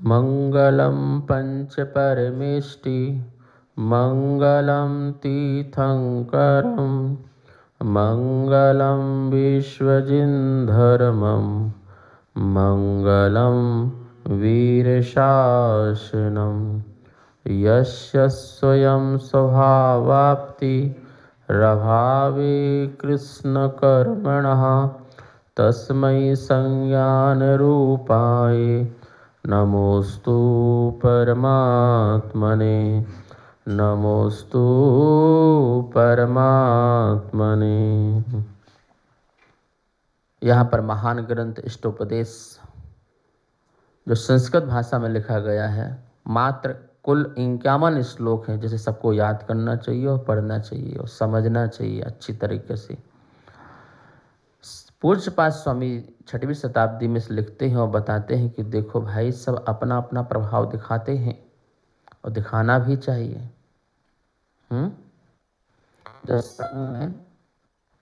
मङ्गलं पञ्चपरमेष्टि मङ्गलं तीर्थङ्करं मङ्गलं विश्वजिन्धर्मं मङ्गलं वीरशासनं यस्य स्वयं स्वभावाप्ति रभावे कृष्णकर्मणः तस्मै संज्ञानरूपाय नमोस्तु परमात्मने नमोस्तु परमात्मने। यहाँ पर महान ग्रंथ इष्टोपदेश जो संस्कृत भाषा में लिखा गया है, मात्र कुल 51 श्लोक हैं, जिसे सबको याद करना चाहिए और पढ़ना चाहिए और समझना चाहिए अच्छी तरीके से। पूज्यपाद स्वामी 6वीं शताब्दी में लिखते हैं और बताते हैं कि देखो भाई, सब अपना अपना प्रभाव दिखाते हैं और दिखाना भी चाहिए। जब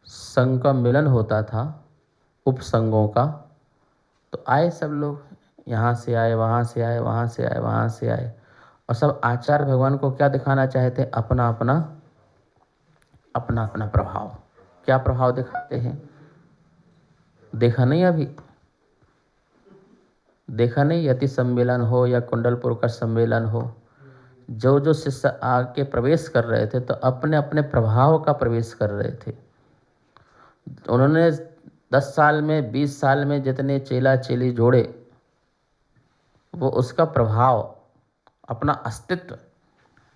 संघ का मिलन होता था, उपसंघों का, तो आए सब लोग, यहाँ से आए, वहाँ से आए, वहाँ से आए, वहाँ से आए, और सब आचार्य भगवान को क्या दिखाना चाहते हैं? अपना अपना अपना अपना प्रभाव। क्या प्रभाव दिखाते हैं? देखा नहीं? अभी देखा नहीं? यति सम्मेलन हो या कुंडलपुर का सम्मेलन हो, जो जो शिष्य आके प्रवेश कर रहे थे तो अपने अपने प्रभाव का प्रवेश कर रहे थे। उन्होंने 10 साल में, 20 साल में जितने चेला चेली जोड़े, वो उसका प्रभाव, अपना अस्तित्व,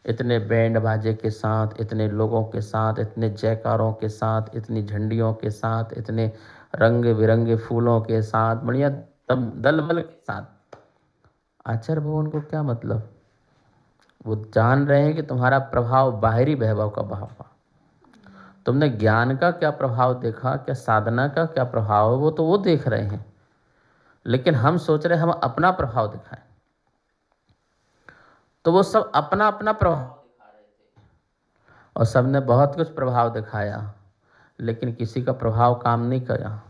इतने बैंड बाजे के साथ, इतने लोगों के साथ, इतने जयकारों के साथ, इतनी झंडियों के साथ, इतने रंग बिरंगे फूलों के साथ, बढ़िया दल बल के साथ। आचार्य भगवान को क्या मतलब? वो जान रहे हैं कि तुम्हारा प्रभाव बाहरी वैभव का भाव। तुमने ज्ञान का क्या प्रभाव देखा, क्या साधना का क्या प्रभाव है, वो तो वो देख रहे हैं। लेकिन हम सोच रहे हैं हम अपना प्रभाव दिखाएं, तो वो सब अपना अपना प्रभाव दिखा रहे थे और सबने बहुत कुछ प्रभाव दिखाया, लेकिन किसी का प्रभाव काम नहीं किया।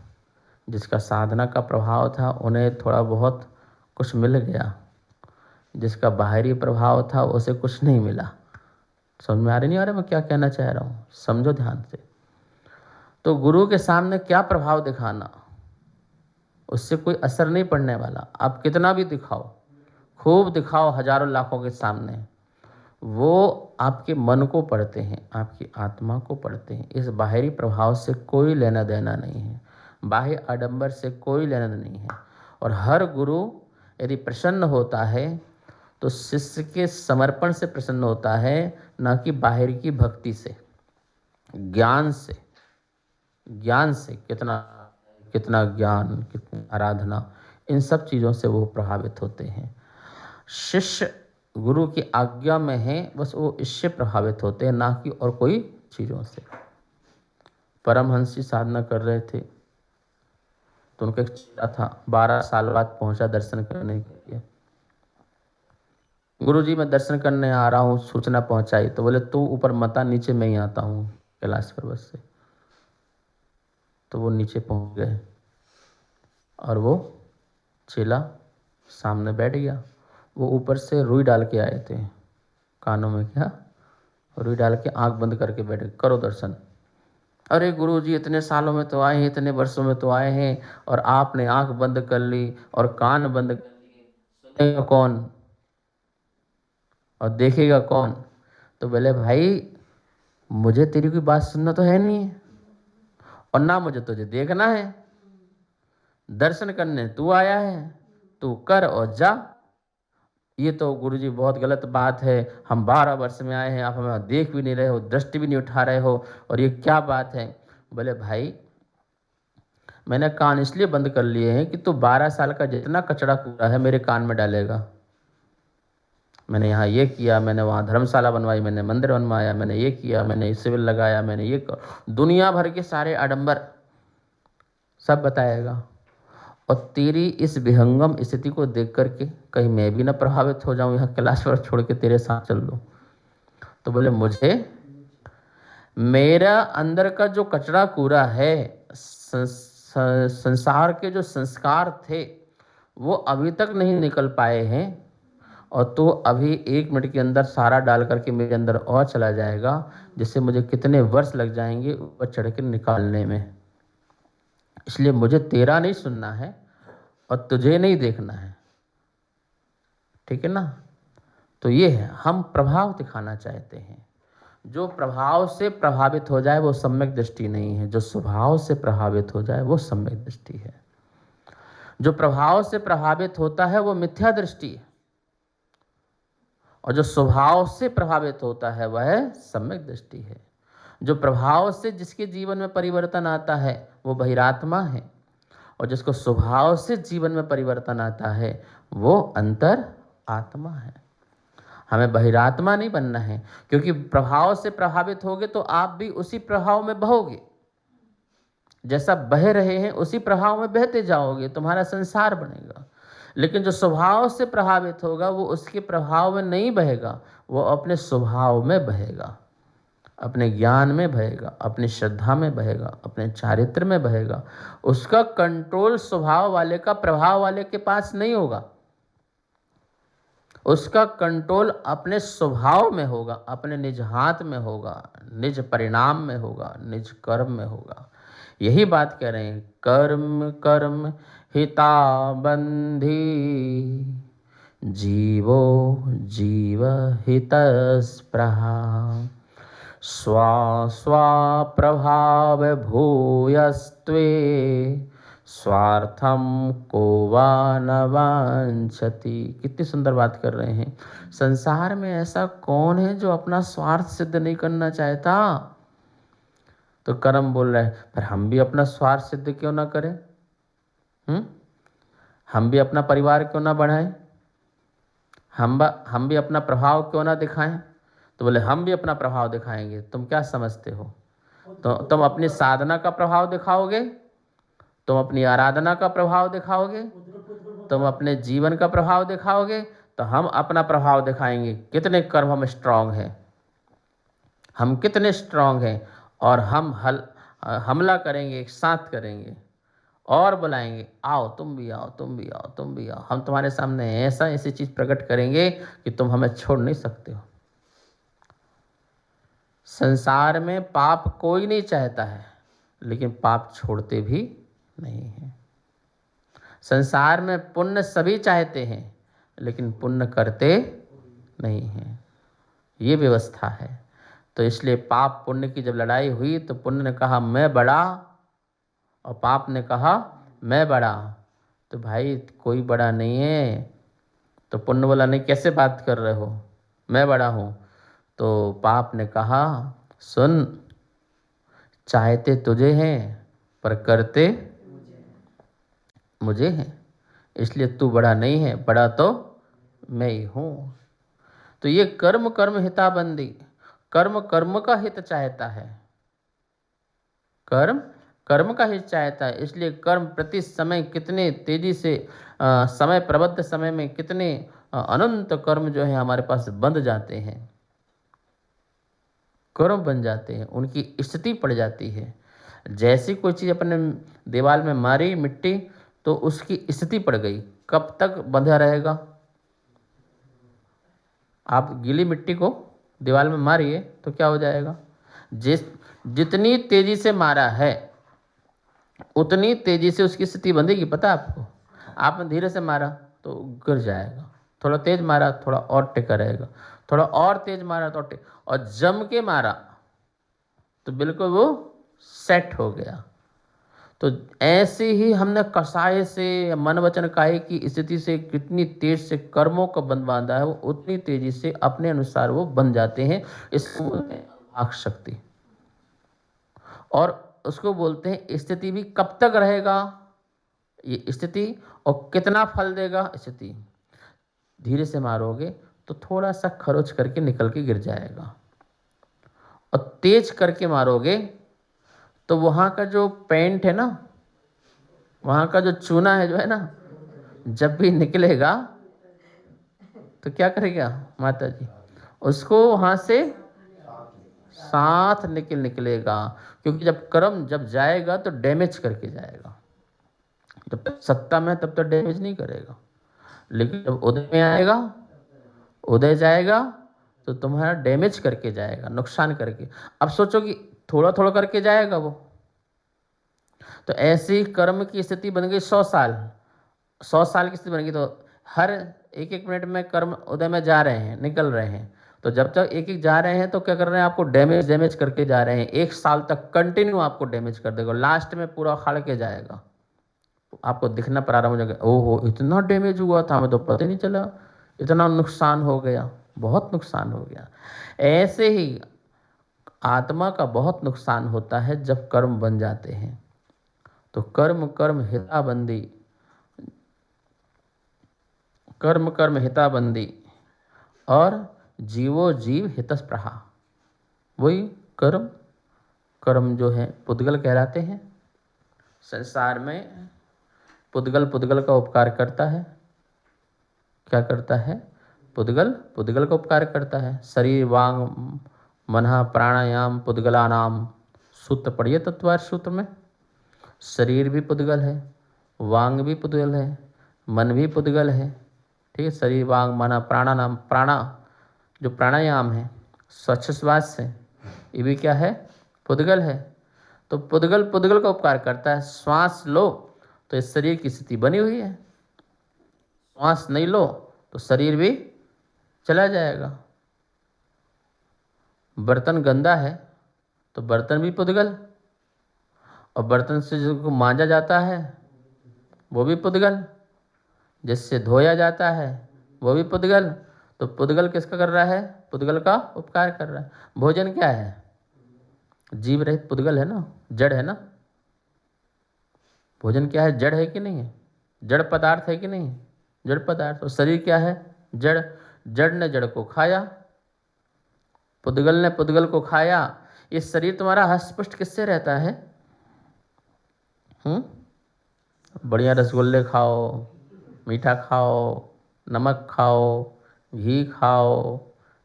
जिसका साधना का प्रभाव था उन्हें थोड़ा बहुत कुछ मिल गया, जिसका बाहरी प्रभाव था उसे कुछ नहीं मिला। समझ में आ रही नहीं आ रहा मैं क्या कहना चाह रहा हूँ? समझो ध्यान से। तो गुरु के सामने क्या प्रभाव दिखाना, उससे कोई असर नहीं पड़ने वाला। आप कितना भी दिखाओ, खूब दिखाओ हजारों लाखों के सामने, वो आपके मन को पढ़ते हैं, आपकी आत्मा को पढ़ते हैं। इस बाहरी प्रभाव से कोई लेना देना नहीं है, बाह्य आडंबर से कोई लेना देना नहीं है। और हर गुरु यदि प्रसन्न होता है तो शिष्य के समर्पण से प्रसन्न होता है, ना कि बाहर की भक्ति से, ज्ञान से। ज्ञान से कितना कितना ज्ञान, कितनी आराधना, इन सब चीज़ों से वो प्रभावित होते हैं। शिष्य गुरु की आज्ञा में है, बस वो इससे प्रभावित होते हैं, ना कि और कोई चीज़ों से। परमहंसी साधना कर रहे थे तो उनका एक चेला था, 12 साल बाद पहुंचा दर्शन करने के लिए। गुरुजी मैं दर्शन करने आ रहा हूँ, सूचना पहुंचाई। तो बोले तू ऊपर मता, नीचे मैं ही आता हूँ कैलाश पर्वत से। तो वो नीचे पहुंच गए और वो चेला सामने बैठ गया। वो ऊपर से रुई डाल के आए थे कानों में, क्या रुई डाल के आंख बंद करके बैठे, करो दर्शन। अरे गुरुजी इतने सालों में तो आए हैं, इतने वर्षों में तो आए हैं, और आपने आंख बंद कर ली और कान बंद कर लिए, सुनेगा कौन और देखेगा कौन? तो बोले भाई मुझे तेरी कोई बात सुनना तो है नहीं, और ना मुझे तुझे देखना है। दर्शन करने तू आया है, तू कर और जा। ये तो गुरुजी बहुत गलत बात है, हम 12 वर्ष में आए हैं, आप हमें देख भी नहीं रहे हो, दृष्टि भी नहीं उठा रहे हो, और ये क्या बात है? बोले भाई मैंने कान इसलिए बंद कर लिए हैं कि तू 12 साल का जितना कचरा कूड़ा है मेरे कान में डालेगा। मैंने यहाँ ये किया, मैंने वहाँ धर्मशाला बनवाई, मैंने मंदिर बनवाया, मैंने ये किया, मैंने सिविल लगाया, मैंने ये दुनिया भर के सारे आडंबर सब बताएगा। और तेरी इस विहंगम स्थिति को देख करके कहीं मैं भी ना प्रभावित हो जाऊं, यहाँ कैलाश पर्वत छोड़ के तेरे साथ चल लूं। तो बोले मुझे मेरा अंदर का जो कचरा कूड़ा है, संसार के जो संस्कार थे वो अभी तक नहीं निकल पाए हैं, और तू अभी 1 मिनट के अंदर सारा डाल करके मेरे अंदर और चला जाएगा, जिससे मुझे कितने वर्ष लग जाएंगे ऊपर चढ़ के निकालने में। इसलिए मुझे तेरा नहीं सुनना है और तुझे नहीं देखना है, ठीक है ना। तो ये है, हम प्रभाव दिखाना चाहते हैं। जो प्रभाव से प्रभावित हो जाए वो सम्यक दृष्टि नहीं है, जो स्वभाव से प्रभावित हो जाए वो सम्यक दृष्टि है। जो प्रभाव से प्रभावित होता है वो मिथ्या दृष्टि है, और जो स्वभाव से प्रभावित होता है वह सम्यक दृष्टि है। जो प्रभाव से जिसके जीवन में परिवर्तन आता है वो बहिरात्मा है, और जिसको स्वभाव से जीवन में परिवर्तन आता है वो अंतर आत्मा है। हमें बहिरात्मा नहीं बनना है, क्योंकि प्रभाव से प्रभावित होगे तो आप भी उसी प्रभाव में बहोगे। जैसा बह रहे हैं उसी प्रभाव में बहते जाओगे, तुम्हारा संसार बनेगा। लेकिन जो स्वभाव से प्रभावित होगा वो उसके प्रभाव में नहीं बहेगा, वो अपने स्वभाव में बहेगा, अपने ज्ञान में बहेगा, अपनी श्रद्धा में बहेगा, अपने चारित्र में बहेगा। उसका कंट्रोल स्वभाव वाले का प्रभाव वाले के पास नहीं होगा, उसका कंट्रोल अपने स्वभाव में होगा, अपने निज हाथ में होगा, निज परिणाम में होगा, निज कर्म में होगा। यही बात कह रहे हैं, कर्म कर्म हिता बंधी जीवो जीव हितस्पृहा स्वा स्वा प्रभाव भूयस्त्वे स्वार्थम को वा न वांछति। कितनी सुंदर बात कर रहे हैं। संसार में ऐसा कौन है जो अपना स्वार्थ सिद्ध नहीं करना चाहता? तो कर्म बोल रहा है, पर हम भी अपना स्वार्थ सिद्ध क्यों ना करें? हम भी अपना परिवार क्यों ना बढ़ाएं? हम भी अपना प्रभाव क्यों ना दिखाएं? तो बोले हम भी अपना प्रभाव दिखाएंगे। तुम क्या समझते हो? तो तुम अपनी साधना का प्रभाव दिखाओगे, तुम अपनी आराधना का प्रभाव दिखाओगे, तुम अपने जीवन का प्रभाव दिखाओगे, तो हम अपना प्रभाव दिखाएंगे। कितने कर्म हम स्ट्रांग हैं, हम कितने स्ट्रांग हैं, और हम हमला करेंगे, एक साथ करेंगे और बुलाएंगे, आओ तुम भी आओ, तुम भी आओ, तुम भी आओ। हम तुम्हारे सामने ऐसी चीज प्रकट करेंगे कि तुम हमें छोड़ नहीं सकते हो। संसार में पाप कोई नहीं चाहता है, लेकिन पाप छोड़ते भी नहीं है। संसार में पुण्य सभी चाहते हैं, लेकिन पुण्य करते नहीं हैं। ये व्यवस्था है। तो इसलिए पाप पुण्य की जब लड़ाई हुई तो पुण्य ने कहा मैं बड़ा, और पाप ने कहा मैं बड़ा। तो भाई कोई बड़ा नहीं है। तो पुण्य बोला नहीं, कैसे बात कर रहे हो, मैं बड़ा हूँ। तो पाप ने कहा सुन, चाहते तुझे हैं पर करते मुझे हैं, इसलिए तू बड़ा नहीं है, बड़ा तो मैं ही हूँ। तो ये कर्म कर्म हिताबंदी, कर्म कर्म का हित चाहता है, कर्म कर्म का हित चाहता है। इसलिए कर्म प्रति समय कितने तेजी से समय प्रबद्ध समय में कितने अनंत कर्म जो है हमारे पास बंध जाते हैं, कर्म बन जाते हैं, उनकी स्थिति पड़ जाती है। जैसी कोई चीज़ अपने दीवार में मारी मिट्टी तो उसकी स्थिति पड़ गई, कब तक बंधा रहेगा? आप गीली मिट्टी को दीवार में मारिए तो क्या हो जाएगा? जितनी तेजी से मारा है उतनी तेजी से उसकी स्थिति बंधेगी। पता है आपको? आपने धीरे से मारा तो गिर जाएगा, थोड़ा तेज मारा थोड़ा और टिका रहेगा, थोड़ा और तेज मारा तो और जम के मारा तो बिल्कुल वो सेट हो गया। तो ऐसे ही हमने कसाय से मन वचन काये की स्थिति से कितनी तेज से कर्मों का बंध बांधा है, वो उतनी तेजी से अपने अनुसार वो बन जाते हैं। इसको बोलते हैं वाक शक्ति, और उसको बोलते हैं स्थिति भी कब तक रहेगा ये स्थिति, और कितना फल देगा स्थिति। धीरे से मारोगे तो थोड़ा सा खरोच करके निकल के गिर जाएगा, और तेज करके मारोगे तो वहाँ का जो पेंट है ना, वहाँ का जो चूना है जो है ना, जब भी निकलेगा तो क्या करेगा माता जी, उसको वहाँ से साथ निकलेगा। क्योंकि जब कर्म जब जाएगा तो डैमेज करके जाएगा। जब तक सत्ता में तब तक डैमेज नहीं करेगा, लेकिन जब उदय में आएगा उदय जाएगा तो तुम्हारा डैमेज करके जाएगा, नुकसान करके। अब सोचो कि थोड़ा थोड़ा करके जाएगा वो, तो ऐसी कर्म की स्थिति बन गई 100 साल। 100 साल की स्थिति बन गई तो हर एक एक मिनट में कर्म उदय में जा रहे हैं, निकल रहे हैं। तो जब तक एक एक जा रहे हैं तो क्या कर रहे हैं, आपको डैमेज डैमेज करके जा रहे हैं। 1 साल तक कंटिन्यू आपको डैमेज कर देगा, लास्ट में पूरा उखाड़ के जाएगा। आपको दिखना प्रारंभ हो जाएगा, ओहो इतना डैमेज हुआ था, हमें तो पता ही नहीं चला, इतना नुकसान हो गया, बहुत नुकसान हो गया। ऐसे ही आत्मा का बहुत नुकसान होता है जब कर्म बन जाते हैं। तो कर्म कर्म हिताबंदी, कर्म कर्म हिताबंदी और जीवो जीव हितस्पृहा, वही कर्म कर्म जो है पुद्गल कहलाते हैं। संसार में पुद्गल पुद्गल का उपकार करता है। क्या करता है? पुद्गल पुद्गल का उपकार करता है। शरीर वांग मनः प्राणायाम पुद्गला नाम, सूत्र पढ़िए तत्वार सूत्र में। शरीर भी पुद्गल है, वांग भी पुद्गल है, मन भी पुद्गल है। ठीक है, शरीर वांग मन प्राणायाम, प्राणा जो प्राणायाम है, स्वच्छ श्वास है, ये भी क्या है? पुद्गल है। तो पुद्गल पुद्गल का उपकार करता है। श्वास लो तो इस शरीर की स्थिति बनी हुई है, श्वास नहीं लो तो शरीर भी चला जाएगा। बर्तन गंदा है तो बर्तन भी पुद्गल, और बर्तन से जो मांजा जाता है वो भी पुद्गल, जिससे धोया जाता है वो भी पुद्गल। तो पुद्गल किसका कर रहा है? पुद्गल का उपकार कर रहा है। भोजन क्या है? जीव रहित पुद्गल है ना, जड़ है ना। भोजन क्या है? जड़ है कि नहीं है? जड़ पदार्थ है कि नहीं? जड़ पदार्थ। और शरीर क्या है? जड़। जड़ ने जड़ को खाया, पुद्गल ने पुद्गल को खाया। ये शरीर तुम्हारा हष्ट-पुष्ट किससे रहता है? बढ़िया रसगुल्ले खाओ, मीठा खाओ, नमक खाओ, घी खाओ,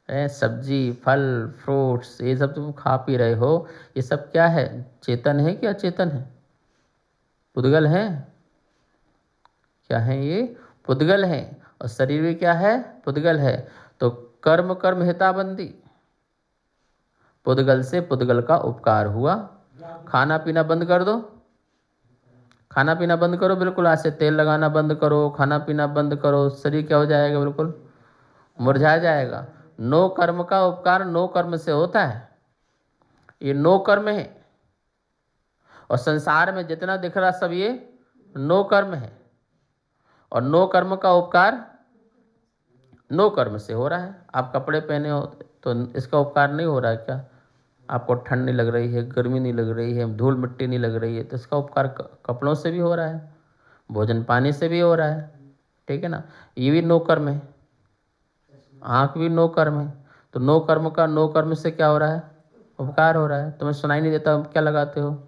सब्जी फल फ्रूट्स, ये सब तुम खा पी रहे हो, ये सब क्या है? चेतन है कि अचेतन है? पुद्गल है। क्या है ये? पुद्गल है। और शरीर भी क्या है? पुद्गल है। तो कर्म कर्म हिताबंदी, पुद्गल से पुद्गल का उपकार हुआ। खाना पीना बंद कर दो, खाना पीना बंद करो, बिल्कुल आज से तेल लगाना बंद करो, खाना पीना बंद करो, शरीर क्या हो जाएगा? बिल्कुल मुरझा जाएगा। नो कर्म का उपकार नो कर्म से होता है, ये नो कर्म है। और संसार में जितना दिख रहा सब ये नो कर्म है, और नो कर्म का उपकार नो कर्म से हो रहा है। आप कपड़े पहने हो तो इसका उपकार नहीं हो रहा है क्या? आपको ठंड नहीं लग रही है, गर्मी नहीं लग रही है, धूल मिट्टी नहीं लग रही है, तो इसका उपकार कपड़ों से भी हो रहा है, भोजन पानी से भी हो रहा है। ठीक है ना, ये भी नो कर्म है। आँख भी नो कर्म है। तो नो कर्म का नो कर्म से क्या हो रहा है? उपकार हो रहा है। तुम्हें सुनाई नहीं देता, क्या लगाते हो?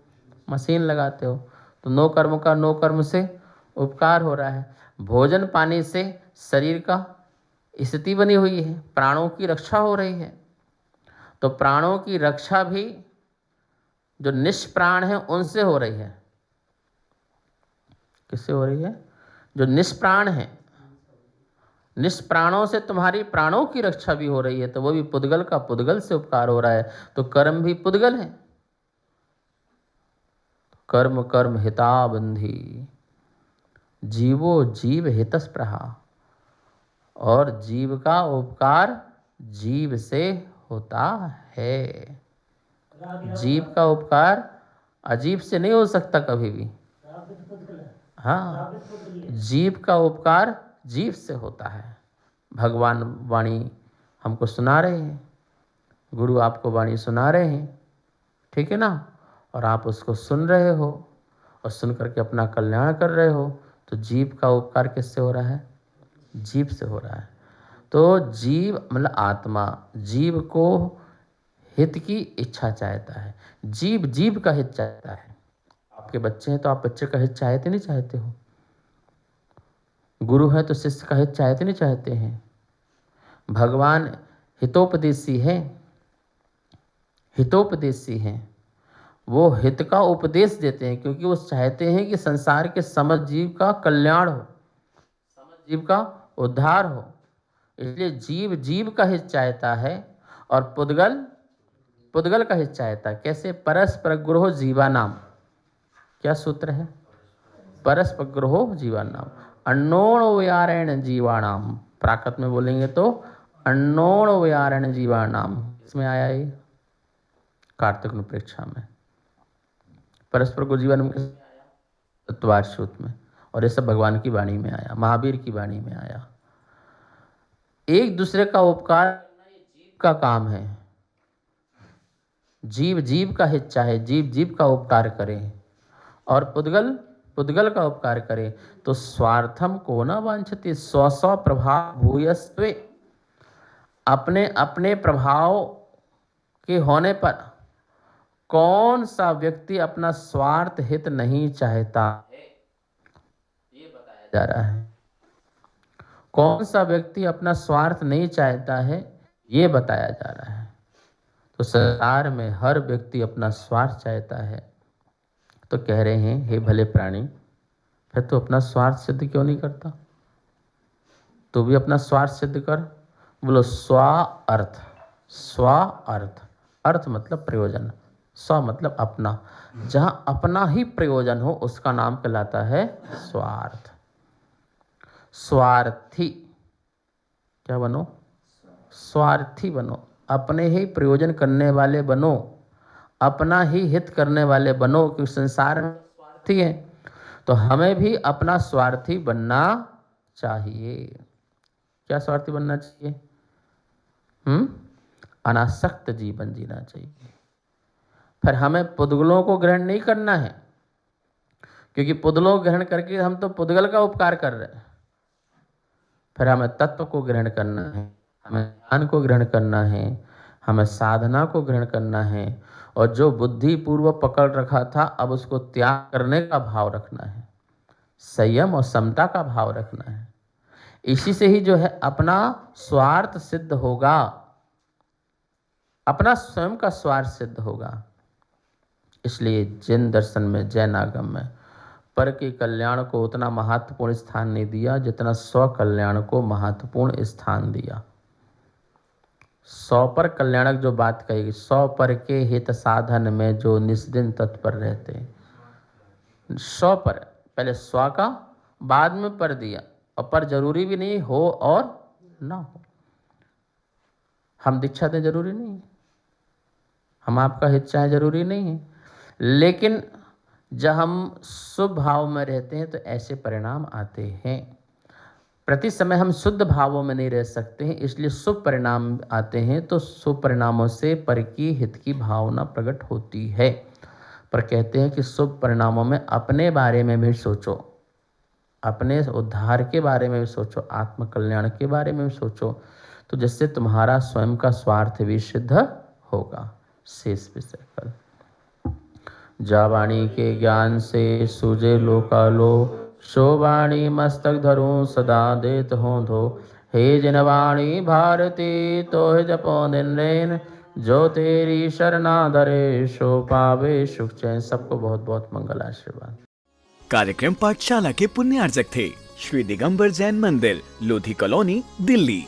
मशीन लगाते हो। तो नो कर्म का नो कर्म से उपकार हो रहा है। भोजन पानी से शरीर का स्थिति बनी हुई है, प्राणों की रक्षा हो रही है। तो प्राणों की रक्षा भी जो निष्प्राण है उनसे हो रही है। किससे हो रही है? जो निष्प्राण है, निष्प्राणों से तुम्हारी प्राणों की रक्षा भी हो रही है, तो वो भी पुद्गल का पुद्गल से उपकार हो रहा है। तो कर्म भी पुद्गल है। कर्म कर्म हिताबंधी, जीवो जीव हितस्पृहा, और जीव का उपकार जीव से होता है। जीव का उपकार अजीब से नहीं हो सकता कभी भी। हाँ, जीव का उपकार जीव से होता है। भगवान वाणी हमको सुना रहे हैं, गुरु आपको वाणी सुना रहे हैं, ठीक है ना, और आप उसको सुन रहे हो और सुन करके अपना कल्याण कर रहे हो। तो जीव का उपकार किससे हो रहा है? जीव से हो रहा है। तो जीव मतलब आत्मा जीव को हित की इच्छा चाहता है, जीव जीव का हित चाहता है। आपके बच्चे हैं तो आप बच्चे का हित चाहते नहीं चाहते हो? गुरु है तो शिष्य का हित चाहते नहीं चाहते हैं? भगवान हितोपदेशी है, हितोपदेशी हैं। वो हित का उपदेश देते हैं क्योंकि वो चाहते हैं कि संसार के समस्त जीव का कल्याण हो, समस्त जीव का उद्धार हो। इसलिए जीव जीव का हित चाहता है और पुद्गल पुद्गल का हित चाहता है। कैसे? परस्पर ग्रहो जीवानाम, क्या सूत्र है? परस्पर ग्रहो जीवानाम अन्नोण व्यारेण जीवाणाम। प्राकृत में बोलेंगे तो अन्नोण व्यारेण जीवाणाम। इसमें आया ये कार्तिक परीक्षा में। परस्पर को जीवन में तत्वार सूत्र में, और ये सब भगवान की वाणी में आया, महावीर की वाणी में आया। एक दूसरे का उपकार करना ये जीव का काम है। जीव जीव का हित चाहे, जीव जीव का उपकार करे और पुद्गल पुद्गल का उपकार करे। तो स्वार्थम को न वांछति स्व स्व प्रभाव भूयस्त्वे। अपने अपने प्रभाव के होने पर कौन सा व्यक्ति अपना स्वार्थ हित नहीं चाहता है, ये बताया जा रहा है। कौन सा व्यक्ति अपना स्वार्थ नहीं चाहता है, ये बताया जा रहा है। तो संसार में हर व्यक्ति अपना स्वार्थ चाहता है। तो कह रहे हैं, हे भले प्राणी, फिर तो अपना स्वार्थ सिद्ध क्यों नहीं करता? तो भी अपना स्वार्थ सिद्ध कर। बोलो स्व अर्थ, स्व अर्थ, अर्थ मतलब प्रयोजन, स्व मतलब अपना। जहां अपना ही प्रयोजन हो उसका नाम कहलाता है स्वार्थ। स्वार्थी, क्या बनो? स्वार्थी बनो, अपने ही प्रयोजन करने वाले बनो, अपना ही हित करने वाले बनो। क्योंकि संसार में स्वार्थी है, तो हमें भी अपना स्वार्थी बनना चाहिए। क्या स्वार्थी बनना चाहिए? अनासक्त जीवन जीना चाहिए। फिर हमें पुद्गलों को ग्रहण नहीं करना है, क्योंकि पुद्गलों को ग्रहण करके हम तो पुद्गल का उपकार कर रहे हैं। फिर हमें तत्व को ग्रहण करना है, हमें ज्ञान को ग्रहण करना है, हमें साधना को ग्रहण करना है, और जो बुद्धि पूर्वक पकड़ रखा था अब उसको त्याग करने का भाव रखना है, संयम और समता का भाव रखना है। इसी से ही जो है अपना स्वार्थ सिद्ध होगा, अपना स्वयं का स्वार्थ सिद्ध होगा। इसलिए जैन दर्शन में, जैन आगम में पर के कल्याण को उतना महत्वपूर्ण स्थान नहीं दिया जितना स्व कल्याण को महत्वपूर्ण स्थान दिया। सौ पर कल्याणक जो बात कहेगी, सौ पर के हित साधन में जो निस्दिन तत्पर रहते हैं। सौ पर, पहले स्व का, बाद में पर दिया, और पर जरूरी भी नहीं हो और ना हो। हम दीक्षा दें जरूरी नहीं है, हम आपका हित चाहे जरूरी नहीं है, लेकिन जब हम शुभ भाव में रहते हैं तो ऐसे परिणाम आते हैं। प्रति समय हम शुद्ध भावों में नहीं रह सकते हैं, इसलिए शुभ परिणाम आते हैं, तो शुभ परिणामों से पर की हित की भावना प्रकट होती है। पर कहते हैं कि शुभ परिणामों में अपने बारे में भी सोचो, अपने उद्धार के बारे में भी सोचो, आत्म कल्याण के बारे में भी सोचो, तो जिससे तुम्हारा स्वयं का स्वार्थ भी सिद्ध होगा। शेष विषय कल। जा वाणी के ज्ञान से सूझे लोकालो, सो वाणी मस्तक धरूं सदा देत हों धो। हे जिन वाणी भारती तो जपो दिन रैन, जो तेरी शरणा धरे सो पावे सुख चैन। सबको बहुत बहुत मंगल आशीर्वाद। कार्यक्रम पाठशाला के पुण्यार्जक थे श्री दिगंबर जैन मंदिर, लोधी कॉलोनी, दिल्ली।